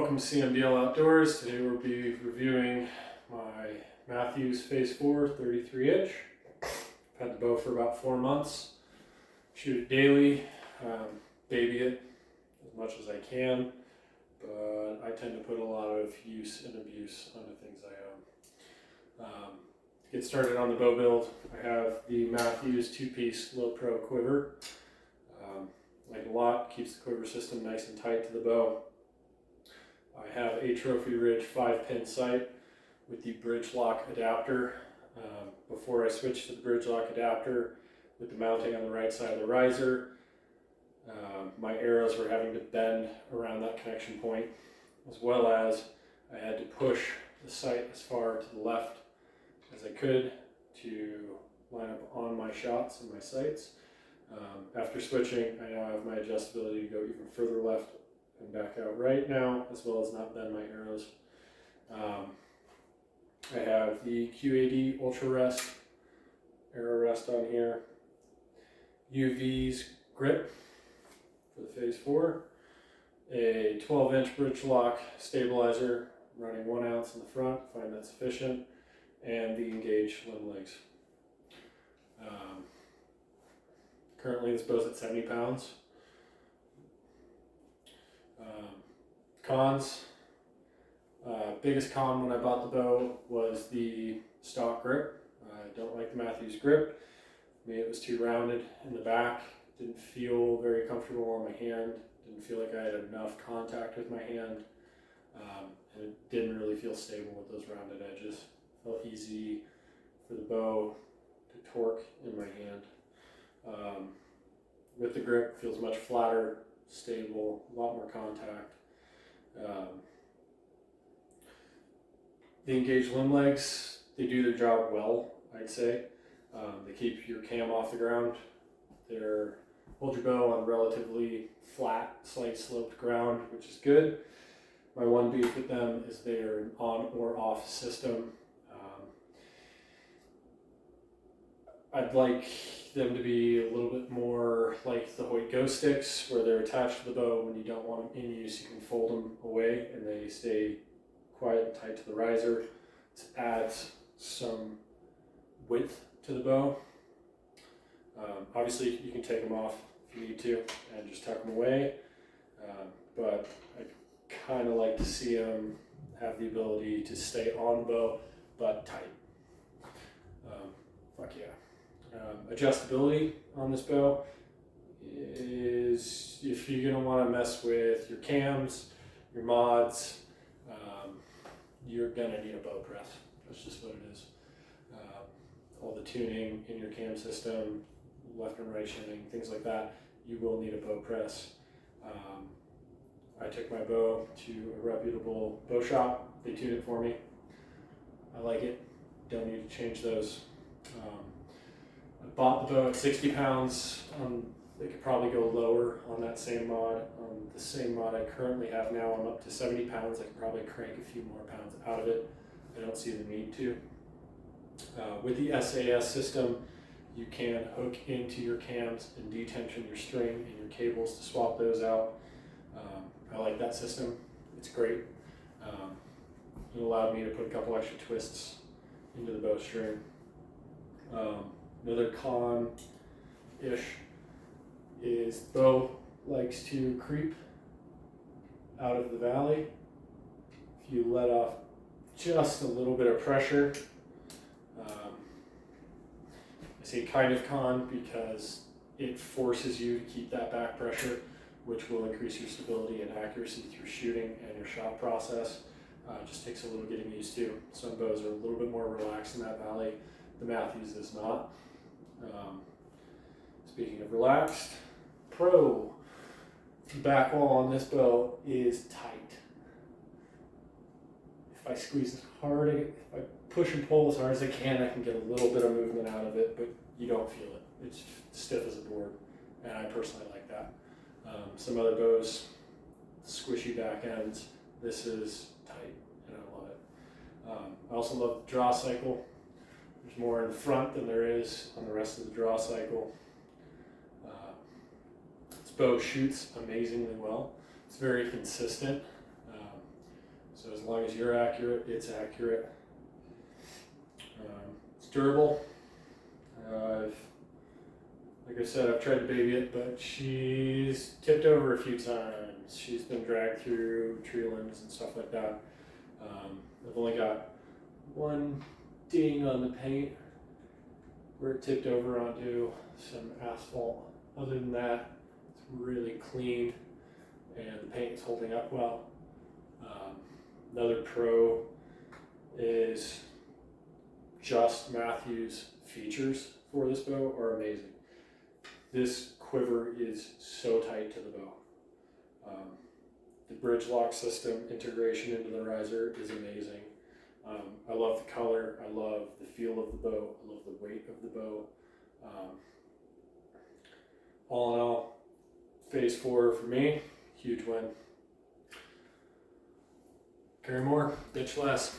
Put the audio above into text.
welcome to CMDL Outdoors. Today we'll be reviewing my Mathews Phase 4 33-inch. I've had the bow for about 4 months. Shoot it daily, baby it as much as I can, but I tend to put a lot of use and abuse onto things I own. To get started on the bow build, I have the Mathews 2-piece low pro quiver. Like a lot, keeps the quiver system nice and tight to the bow. I have a Trophy Ridge 5-pin sight with the bridge lock adapter. Before I switched to the bridge lock adapter with the mounting on the right side of the riser, my arrows were having to bend around that connection point, as well as I had to push the sight as far to the left as I could to line up on my shots and my sights. After switching, I now have my adjustability to go even further left and back out right now, as well as not bend my arrows. I have the QAD Ultra Rest arrow rest on here, UV's grip for the Phase 4, a 12-inch bridge lock stabilizer running 1 ounce in the front, find that sufficient, and the Engage limb legs. Currently this bow's at 70 pounds. Cons. Biggest con when I bought the bow was the stock grip. I don't like the Mathews grip. For me, it was too rounded in the back. Didn't feel very comfortable on my hand. Didn't feel like I had enough contact with my hand. And it didn't really feel stable with those rounded edges. Felt easy for the bow to torque in my hand. With the grip, it feels much flatter, stable, a lot more contact. The Engage limb legs, they do their job well, I'd say. They keep your cam off the ground. They hold your bow on relatively flat, slight sloped ground, which is good. My one beef with them is they're an on or off system. I'd like them to be a little bit more like the Hoyt Ghost sticks, where they're attached to the bow. When you don't want them in use, you can fold them away and they stay quiet and tight to the riser. It adds some width to the bow. Obviously you can take them off if you need to and just tuck them away, but I kind of like to see them have the ability to stay on the bow but tight. Fuck yeah. Adjustability on this bow is, if you're going to want to mess with your cams, your mods, you're going to need a bow press. That's just what it is. All the tuning in your cam system, left and right shifting, things like that, you will need a bow press. I took my bow to a reputable bow shop. They tuned it for me. I like it. Don't need to change those. I bought the bow at 60 pounds. They could probably go lower on that same mod. The same mod I currently have now, I'm up to 70 pounds. I can probably crank a few more pounds out of it. I don't see the need to. With the SAS system, you can hook into your cams and detension your string and your cables to swap those out. I like that system. It's great. It allowed me to put a couple extra twists into the bowstring. Another con-ish is the bow likes to creep out of the valley. If you let off just a little bit of pressure, I say kind of con because it forces you to keep that back pressure, which will increase your stability and accuracy through shooting and your shot process. It just takes a little getting used to. Some bows are a little bit more relaxed in that valley. The Mathews is not. Speaking of relaxed, the back wall on this bow is tight. If I squeeze as hard, if I push and pull as hard as I can get a little bit of movement out of it, but you don't feel it. It's stiff as a board, and I personally like that. Some other bows, squishy back ends. This is tight, and I love it. I also love the draw cycle. There's more in the front than there is on the rest of the draw cycle. This bow shoots amazingly well. It's very consistent. So as long as you're accurate, it's accurate. It's durable. Like I said, I've tried to baby it, but she's tipped over a few times. She's been dragged through tree limbs and stuff like that. I've only got one ding on the paint where it tipped over onto some asphalt. Other than that, it's really clean and the paint is holding up well. Another pro is just Mathews features for this bow are amazing. This quiver is so tight to the bow. The bridge lock system integration into the riser is amazing. I love the color, I love the feel of the bow, I love the weight of the bow. All in all, phase 4 for me, huge win. Carry more, bitch less.